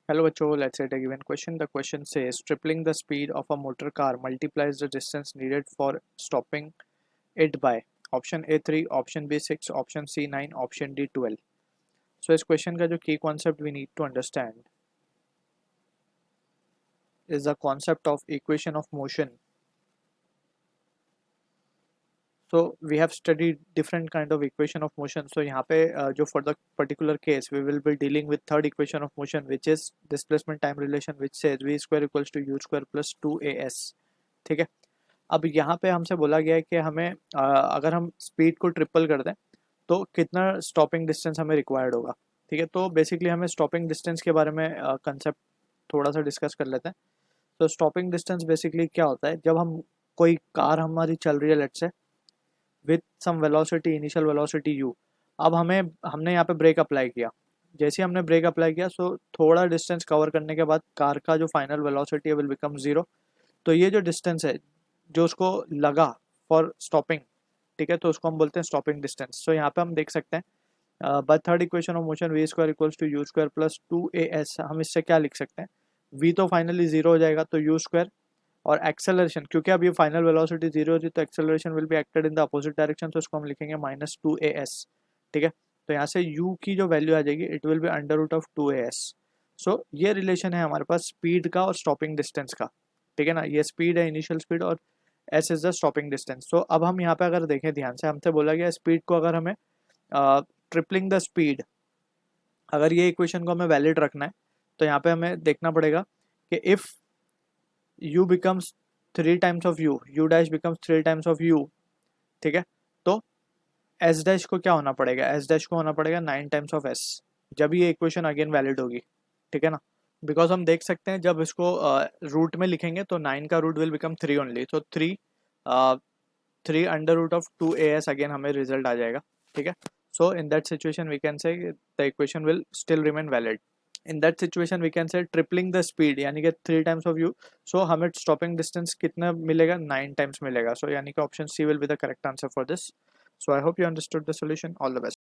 Hello बच्चों, let's say a given question. The question says tripling the speed of a motor car multiplies the distance needed for stopping it by option A 3, option B 6, option C 9, option D 12. So इस question का जो key concept we need to understand is the concept of equation of motion. So we have studied different kind of equation of motion. So यहाँ पे जो for the particular case we will be dealing with third equation of motion, which is displacement time relation, which says v square equals to u square plus 2as. ठीक है. अब यहाँ पे हमसे बोला गया है कि हमें अगर हम स्पीड को ट्रिपल कर दें तो कितना स्टॉपिंग डिस्टेंस हमें रिक्वायर्ड होगा. ठीक है. तो बेसिकली हमें स्टॉपिंग डिस्टेंस के बारे में कंसेप्ट थोड़ा सा डिस्कस कर लेते हैं. तो स्टॉपिंग डिस्टेंस बेसिकली क्या होता है, जब हम कोई कार हमारी चल रही है let's say with some velocity, initial velocity u. अब हमने यहाँ पे ब्रेक अप्लाई किया. जैसे हमने ब्रेक अप्लाई किया सो थोड़ा डिस्टेंस कवर करने के बाद कार का जो फाइनल वेलोसिटी है विल बिकम 0. तो ये जो डिस्टेंस है जो उसको लगा फॉर स्टॉपिंग, ठीक है, तो उसको हम बोलते हैं स्टॉपिंग डिस्टेंस. सो यहाँ पे हम देख सकते हैं by third equation of motion V square equals to U square plus 2as. हम इससे क्या लिख सकते हैं, v तो फाइनली 0 हो जाएगा तो यू स्क्वायर, और एक्सेलरेशन क्योंकि अब ये फाइनल वेलोसिटी 0 होती है तो acceleration will be acted in the opposite direction, तो इसको हम लिखेंगे -2as. ठीक है. तो यहाँ से u की जो वैल्यू आ जाएगी it will be under root of 2as. So ये रिलेशन है हमारे पास स्पीड का और स्टॉपिंग डिस्टेंस का. ठीक है ना, ये स्पीड है, इनिशियल स्पीड, और s is the stopping distance. So अब हम यहाँ पे अगर देखें ध्यान से, हमसे बोला गया स्पीड को अगर हमें ट्रिपलिंग द स्पीड, अगर ये इक्वेशन को हमें वैलिड रखना है तो यहाँ पे हमें देखना पड़ेगा कि if u becomes 3 times of u dash becomes 3 times of u. ठीक है. तो s dash को क्या होना पड़ेगा, s dash को होना पड़ेगा 9 times of s, जब ये इक्वेशन अगेन वैलिड होगी. ठीक है ना, बिकॉज हम देख सकते हैं जब इसको रूट में लिखेंगे तो 9 का रूट विल बिकम 3 ओनली. तो 3 under root of 2as again हमें रिजल्ट आ जाएगा. ठीक है. So in that situation we can say the equation will still remain valid. In that situation we can say tripling the speed यानी कि 3 times of you. सो हमें stopping distance कितना मिलेगा, 9 टाइम्स मिलेगा. सो यानी कि option C will be the correct answer for this. So I hope you understood the solution. All the best.